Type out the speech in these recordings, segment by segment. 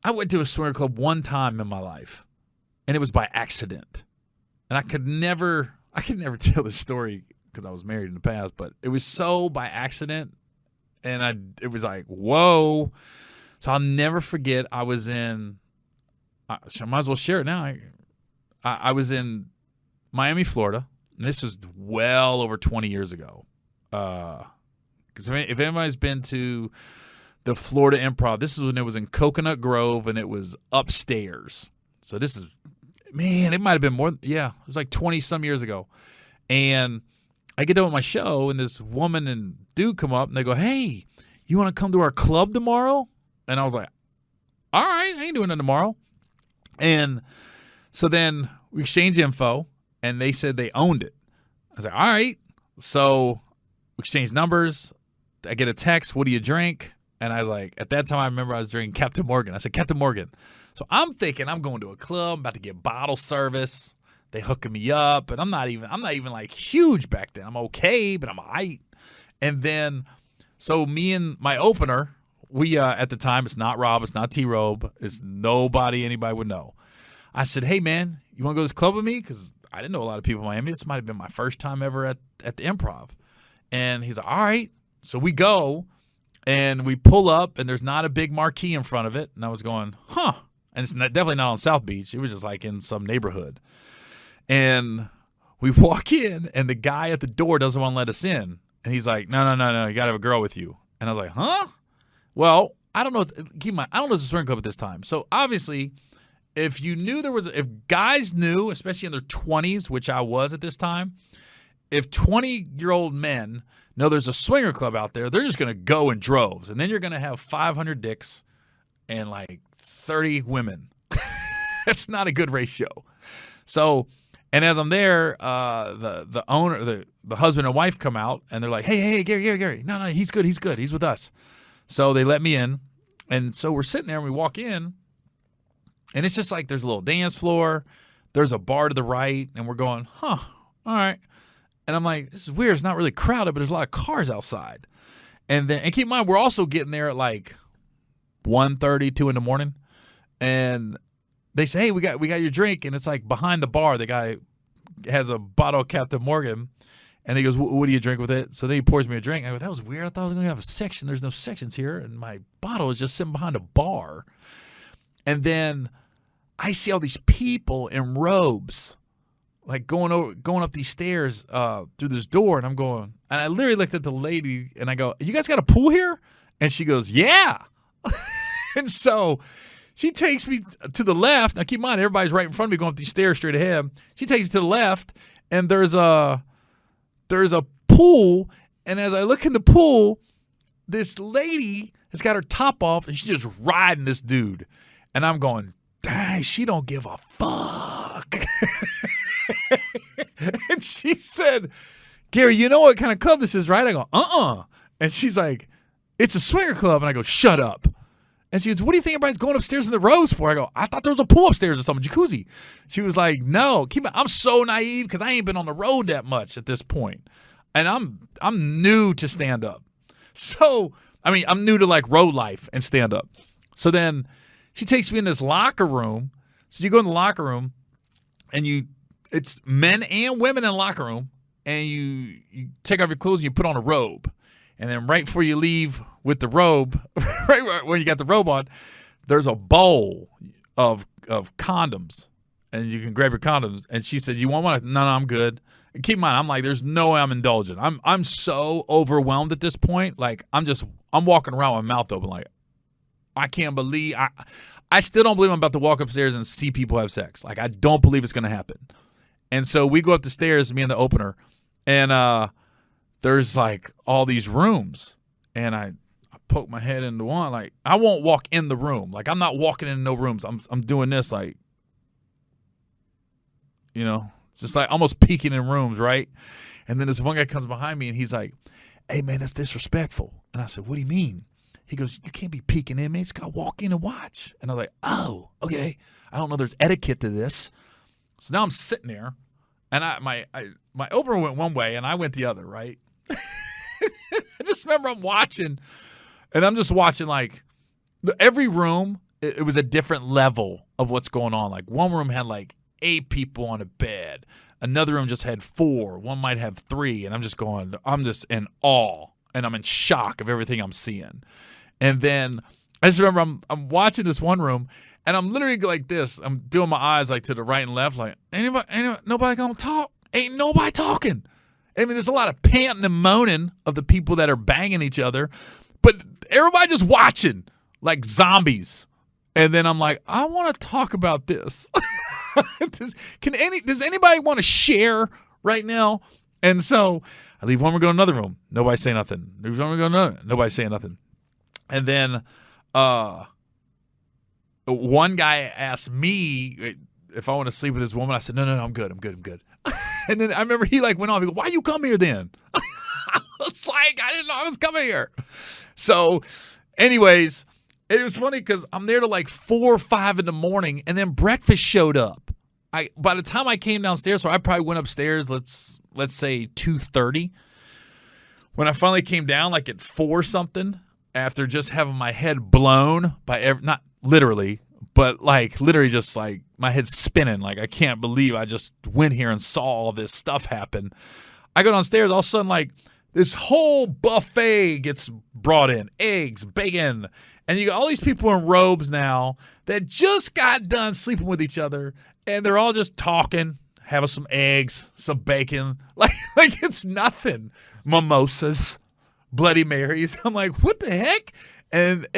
I went to a swinger club one time in my life, and it was by accident. And I could never tell the story because I was married in the past, but it was so by accident, and it was like, whoa. So I'll never forget. I was in. I might as well share it now. I was in Miami, Florida, and this was well over 20 years ago. Because if anybody's been to the Florida Improv, this is when it was in Coconut Grove, and it was upstairs. So this is, man, it might have been more. Yeah, it was like 20-some years ago. And I get done with my show, and this woman and dude come up, and they go, hey, you want to come to our club tomorrow? And I was like, all right, I ain't doing it tomorrow. And so then we exchanged info, and they said they owned it. I was like, all right. So we exchanged numbers. I get a text, what do you drink? And I was like, at that time, I remember I was drinking Captain Morgan. I said, Captain Morgan. So I'm thinking I'm going to a club, about to get bottle service. They hooking me up, and I'm not even like huge back then. I'm okay, but I'm all right. And then, so me and my opener, we at the time, it's not Rob, it's not T-Robe, it's nobody anybody would know. I said, hey man, you want to go to this club with me? Because I didn't know a lot of people in Miami. This might have been my first time ever at the Improv. And he's like, all right. So we go, and we pull up, and there's not a big marquee in front of it. And I was going, huh. And it's definitely not on South Beach. It was just like in some neighborhood. And we walk in, and the guy at the door doesn't want to let us in. And he's like, no, you got to have a girl with you. And I was like, huh? Well, I don't know. Keep in mind, I don't know if it's a swing club at this time. So obviously, if guys knew, especially in their 20s, which I was at this time, if 20-year-old men know there's a swinger club out there, they're just going to go in droves. And then you're going to have 500 dicks and like 30 women. That's not a good ratio. So, and as I'm there, the owner, the husband and wife come out, and they're like, hey, Gary. No, he's good. He's with us. So they let me in. And so we're sitting there, and we walk in, and it's just like there's a little dance floor. There's a bar to the right, and we're going, huh, all right. And I'm like, this is weird. It's not really crowded, but there's a lot of cars outside. And keep in mind, we're also getting there at like 1:30, 2 in the morning. And they say, hey, we got your drink. And it's like behind the bar, the guy has a bottle of Captain Morgan. And he goes, what do you drink with it? So then he pours me a drink. I go, that was weird. I thought I was going to have a section. There's no sections here. And my bottle is just sitting behind a bar. And then I see all these people in robes, like going up these stairs through this door. And I'm going, and I literally looked at the lady, and I go, you guys got a pool here? And she goes, yeah. And so she takes me to the left. Now, keep in mind, everybody's right in front of me going up these stairs straight ahead. She takes me to the left, and there's a pool. And as I look in the pool, this lady has got her top off, and she's just riding this dude. And I'm going, dang, she don't give a fuck. And she said, Gary, you know what kind of club this is, right? I go, And she's like, it's a swinger club. And I go, shut up. And she goes, what do you think everybody's going upstairs in the rows for? I go, I thought there was a pool upstairs or something, jacuzzi. She was like, no. I'm so naive because I ain't been on the road that much at this point. And I'm new to stand-up. So, I mean, I'm new to like road life and stand-up. So then she takes me in this locker room. So you go in the locker room, and it's men and women in the locker room, and you take off your clothes and you put on a robe. And then right before you leave with the robe, right when you got the robe on, there's a bowl of condoms, and you can grab your condoms. And she said, "You want one?" No, I'm good. And keep in mind, I'm like, there's no way I'm indulgent. I'm so overwhelmed at this point. Like I'm walking around with my mouth open, like I can't believe I still don't believe I'm about to walk upstairs and see people have sex. Like I don't believe it's gonna happen. And so we go up the stairs, me and the opener, and there's like all these rooms, and I poke my head into one. Like I won't walk in the room. Like I'm not walking in no rooms. I'm doing this, like, you know, just like almost peeking in rooms, right? And then this one guy comes behind me, and he's like, "Hey man, that's disrespectful." And I said, "What do you mean?" He goes, "You can't be peeking in, man. You just gotta walk in and watch." And I was like, "Oh, okay. I don't know. There's etiquette to this." So now I'm sitting there, and my opener went one way, and I went the other, right? I just remember I'm watching, and I'm just watching like every room it was a different level of what's going on. Like one room had like 8 people on a bed. Another room just had 4. One might have 3. And I'm just in awe. And I'm in shock of everything I'm seeing. And then I just remember I'm watching this one room, and I'm literally like this. I'm doing my eyes like to the right and left, like, nobody gonna talk? Ain't nobody talking. I mean, there's a lot of panting and moaning of the people that are banging each other, but everybody just watching like zombies. And then I'm like, I want to talk about this. Does anybody want to share right now? And so I leave one room, go to another room. Nobody say nothing. Leave one room, go to another. Nobody saying nothing. And then one guy asked me if I want to sleep with this woman. I said, no, I'm good. And then I remember he like went off. He goes, why you come here then? I was like, I didn't know I was coming here. So anyways, it was funny because I'm there till like 4 or 5 in the morning, and then breakfast showed up. By the time I came downstairs, so I probably went upstairs, let's say 2:30. When I finally came down, like at 4 something, after just having my head blown by not literally, but like literally just like my head spinning. Like I can't believe I just went here and saw all this stuff happen. I go downstairs, all of a sudden like this whole buffet gets brought in, eggs, bacon, and you got all these people in robes now that just got done sleeping with each other. And they're all just talking, having some eggs, some bacon. Like it's nothing. Mimosas, Bloody Marys. I'm like, what the heck? And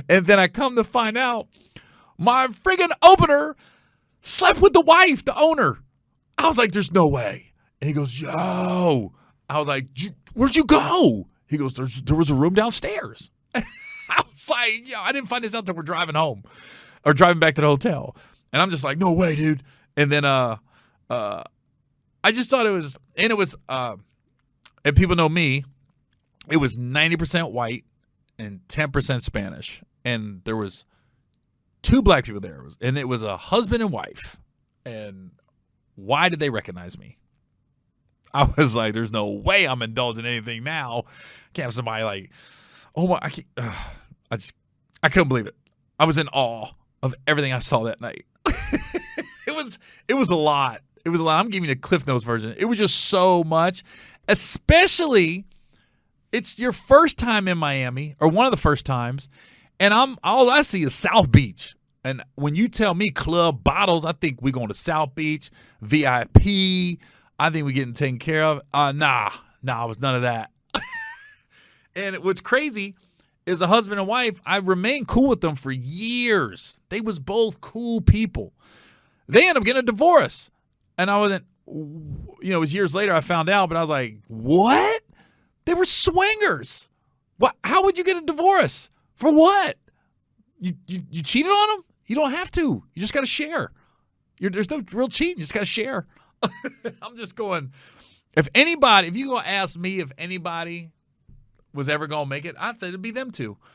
then I come to find out my friggin' opener slept with the wife, the owner. I was like, there's no way. And he goes, yo. I was like, where'd you go? He goes, there was a room downstairs. I was like, yo, I didn't find this out until we're driving home or driving back to the hotel. And I'm just like, no way, dude. And then I just thought it was, and people know me, it was 90% white and 10% Spanish. And there was 2 black people there. And it was a husband and wife. And why did they recognize me? I was like, there's no way I'm indulging anything now. I can't have somebody like, oh my, I couldn't believe it. I was in awe of everything I saw that night. It was a lot. It was a lot. I'm giving you the Cliff Notes version. It was just so much, especially it's your first time in Miami or one of the first times. And all I see is South Beach. And when you tell me club bottles, I think we're going to South Beach, VIP. I think we're getting taken care of. Nah, it was none of that. And what's crazy is a husband and wife, I remained cool with them for years. They was both cool people. They ended up getting a divorce. And I wasn't, it was years later I found out, but I was like, what? They were swingers. What? How would you get a divorce? For what? You cheated on them? You don't have to. You just got to share. There's no real cheating. You just got to share. I'm just going, if you going to ask me if anybody was ever going to make it, I thought it'd be them 2.